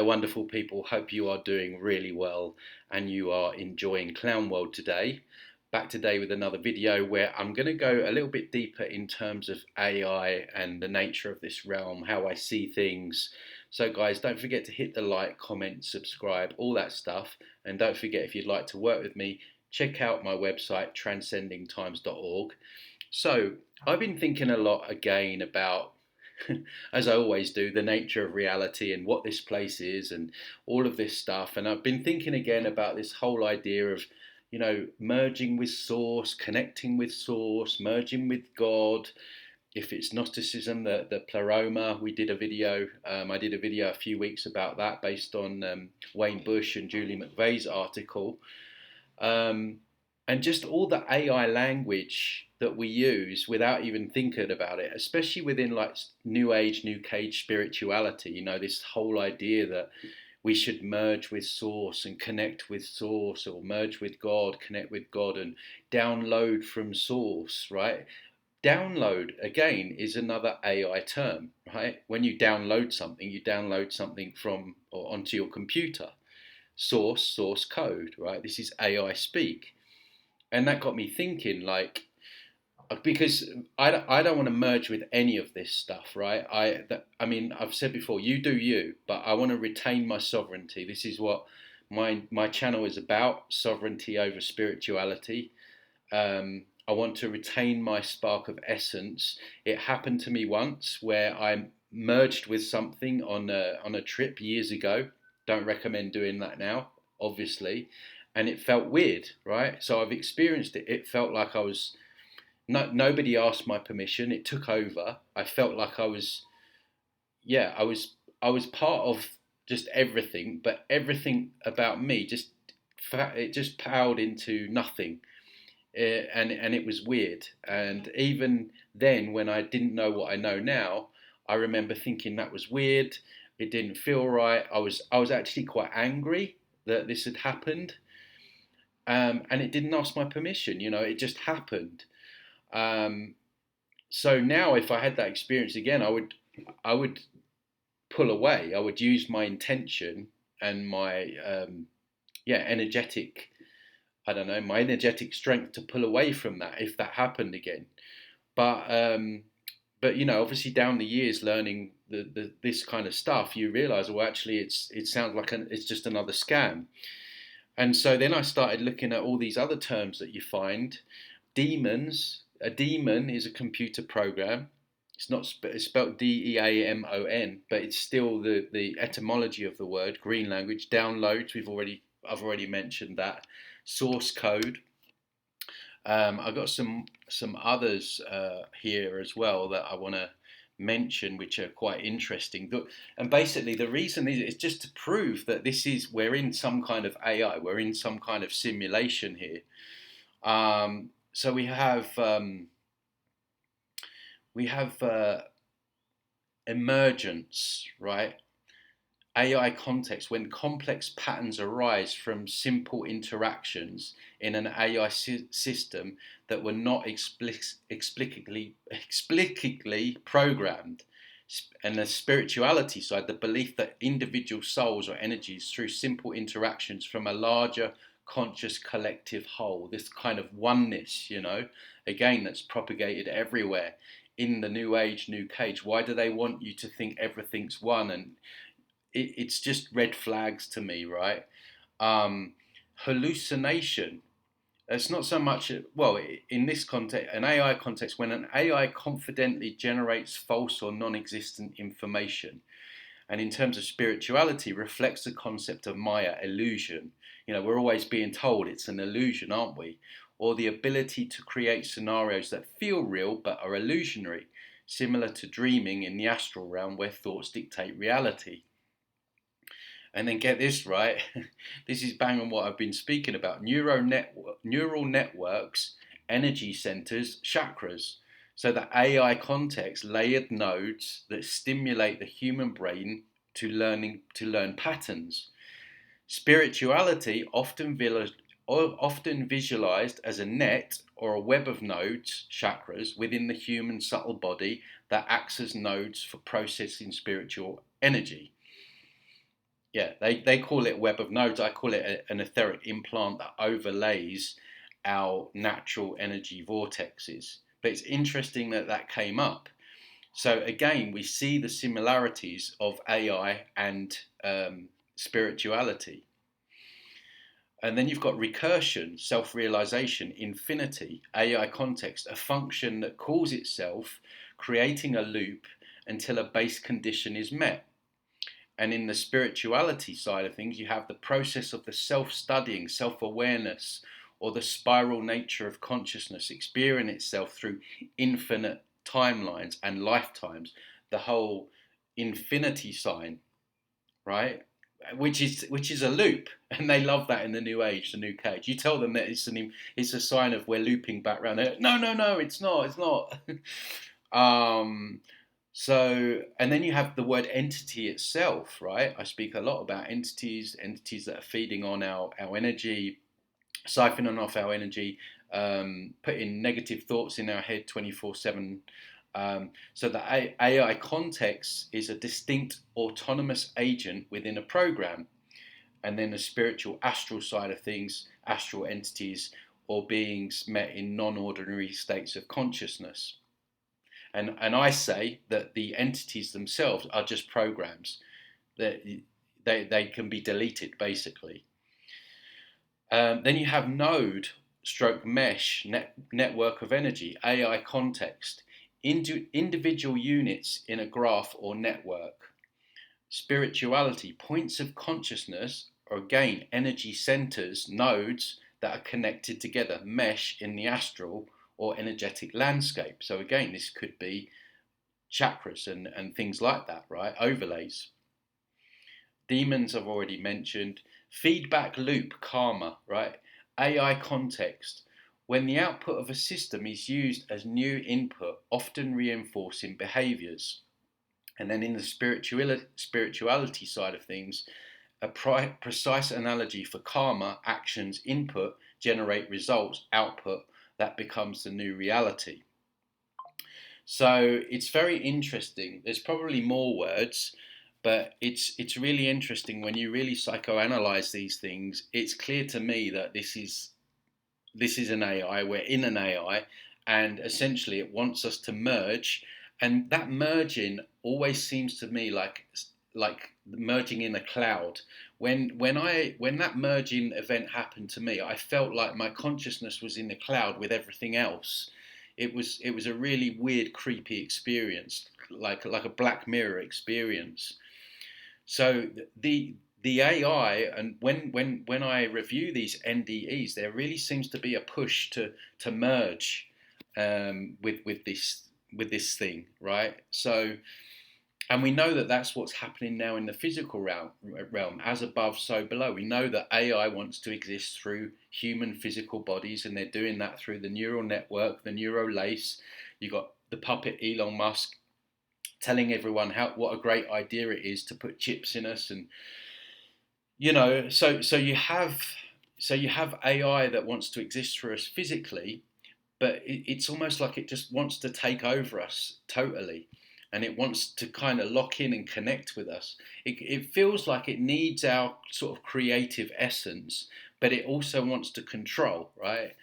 Wonderful people. Hope you are doing really well and you are enjoying Clown World today. Back today with another video where I'm going to go a little bit deeper in terms of AI and the nature of this realm, how I see things. So guys, don't forget to hit the like, comment, subscribe, all that stuff. And don't forget, if you'd like to work with me, check out my website, transcendingtimes.org. So I've been thinking a lot again about, as I always do, the nature of reality and what this place is and all of this stuff. And I've been thinking again about this whole idea of, merging with Source, connecting with Source, merging with God. If it's Gnosticism, the pleroma, we did a video. I did a video a few weeks about that based on Wayne Bush and Julie McVeigh's article. And just all the AI language that we use without even thinking about it, especially within like New Age, New Cage spirituality, this whole idea that we should merge with Source and connect with Source, or merge with God, connect with God, and download from Source, right? Download, again, is another AI term, right? When you download something from or onto your computer. Source code, right? This is AI speak. And that got me thinking, like, because I don't want to merge with any of this stuff, right? I mean, I've said before, you do you, but I want to retain my sovereignty. This is what my channel is about: sovereignty over spirituality. I want to retain my spark of essence. It happened to me once where I merged with something on a trip years ago. Don't recommend doing that now, obviously. And it felt weird, right? So I've experienced it. It felt like I was nobody asked my permission. It took over. I felt like I was, yeah, I was part of just everything, but everything about me it just piled into nothing, and it was weird. And even then, when I didn't know what I know now, I remember thinking that was weird. It didn't feel right. I was actually quite angry that this had happened, and it didn't ask my permission. It just happened. Um, so now, if I had that experience again, I would pull away. I would use my intention and my energetic, I don't know, my energetic strength to pull away from that if that happened again. But obviously down the years learning this kind of stuff, you realise, well, actually it sounds like it's just another scam. And so then I started looking at all these other terms that you find. Demons. A demon is a computer program. It's spelled DEAMON, but it's still the etymology of the word. Green language. Downloads. I've already mentioned that. Source code. I've got some others here as well that I want to mention, which are quite interesting. And basically, the reason is just to prove that we're in some kind of AI. We're in some kind of simulation here. So we have emergence, right? AI context, when complex patterns arise from simple interactions in an AI system that were not explicitly programmed. And the spirituality side, the belief that individual souls or energies, through simple interactions from a larger conscious collective whole, this kind of oneness, again, that's propagated everywhere in the New Age, New Cage. Why do they want you to think everything's one? And it's just red flags to me, right? Hallucination. It's not so much, well, in this context, an AI context, when an AI confidently generates false or non-existent information, and in terms of spirituality, reflects the concept of Maya, illusion. We're always being told it's an illusion, aren't we? Or the ability to create scenarios that feel real but are illusionary, similar to dreaming in the astral realm where thoughts dictate reality. And then get this, right? This is bang on what I've been speaking about. Neural networks, energy centers, chakras. So the AI context, layered nodes that stimulate the human brain to learn patterns. Spirituality, often visualized as a net or a web of nodes, chakras, within the human subtle body that acts as nodes for processing spiritual energy. Yeah, they call it web of nodes. I call it an etheric implant that overlays our natural energy vortexes. But it's interesting that that came up. So again, we see the similarities of AI and spirituality. And then you've got recursion, self-realization, infinity, AI context, a function that calls itself, creating a loop until a base condition is met. And in the spirituality side of things, you have the process of the self-studying, self-awareness, or the spiral nature of consciousness, experiencing itself through infinite timelines and lifetimes, the whole infinity sign, right? Which is a loop, and they love that in the new age, the new cage. You tell them that it's a sign of we're looping back around. Like, no, no, no, it's not. um, so, and then you have the word entity itself, right? I speak a lot about entities that are feeding on our energy, siphoning off our energy, putting negative thoughts in our head 24/7. So the AI context is a distinct autonomous agent within a program. And then the spiritual astral side of things, astral entities or beings met in non-ordinary states of consciousness. And I say that the entities themselves are just programs that they can be deleted basically. Then you have node stroke mesh network of energy, AI context, individual units in a graph or network. Spirituality, points of consciousness, or again energy centers, nodes that are connected together, mesh in the astral or energetic landscape. So again, this could be chakras and things like that, right? Overlays. Demons I've already mentioned. Feedback loop, karma, right? AI context. When the output of a system is used as new input, often reinforcing behaviors. And then in the spirituality side of things, a precise analogy for karma, actions, input, generate results, output, that becomes the new reality. So it's very interesting. There's probably more words, but it's really interesting when you really psychoanalyze these things. It's clear to me that this is an AI. We're in an AI, and essentially it wants us to merge. And that merging always seems to me like merging in a cloud. When that merging event happened to me, I felt like my consciousness was in the cloud with everything else. It was a really weird, creepy experience, like a Black Mirror experience. So the AI, and when I review these NDEs, there really seems to be a push to merge with this thing, right? So, and we know that that's what's happening now in the physical realm, as above, so below. We know that AI wants to exist through human physical bodies, and they're doing that through the neural network, the neural lace. You got the puppet Elon Musk telling everyone what a great idea it is to put chips in us, and so you have AI that wants to exist for us physically, but it's almost like it just wants to take over us totally, and it wants to kind of lock in and connect with us. It feels like it needs our sort of creative essence, but it also wants to control, right?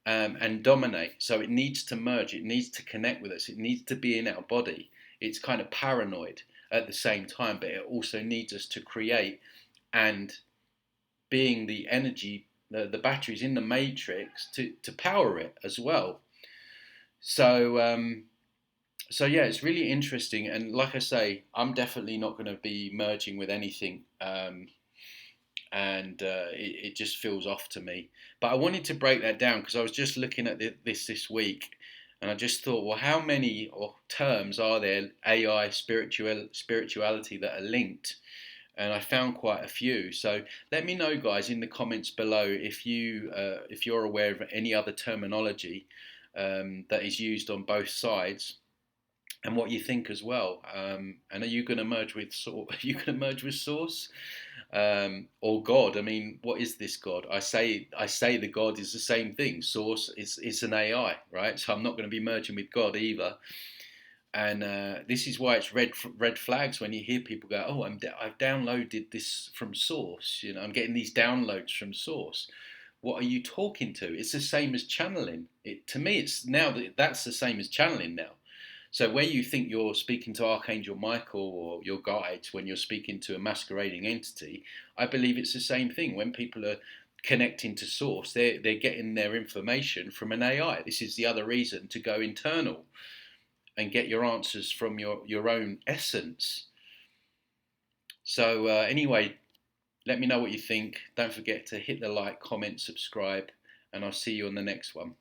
And dominate. So it needs to merge, it needs to connect with us, it needs to be in our body. It's kind of paranoid at the same time, but it also needs us to create, and being the energy, the batteries in the matrix to power it as well. So yeah, it's really interesting, and like I say, I'm definitely not going to be merging with anything, and it just feels off to me. But I wanted to break that down because I was just looking at this week, and I just thought, well, how many terms are there, AI, spirituality, that are linked? And I found quite a few. So let me know, guys, in the comments below if you're aware of any other terminology that is used on both sides, and what you think as well. And are you going to merge with Are you going to merge with Source, or God? I mean, what is this God? I say the God is the same thing. Source is an AI, right? So I'm not going to be merging with God either. And this is why it's red flags when you hear people go, "Oh, I've downloaded this from source. You know, I'm getting these downloads from source." What are you talking to? It's the same as channeling. To me, it's now that's the same as channeling now. So where you think you're speaking to Archangel Michael or your guides when you're speaking to a masquerading entity, I believe it's the same thing. When people are connecting to source, they're getting their information from an AI. This is the other reason to go internal and get your answers from your own essence. So anyway, let me know what you think. Don't forget to hit the like, comment, subscribe, and I'll see you on the next one.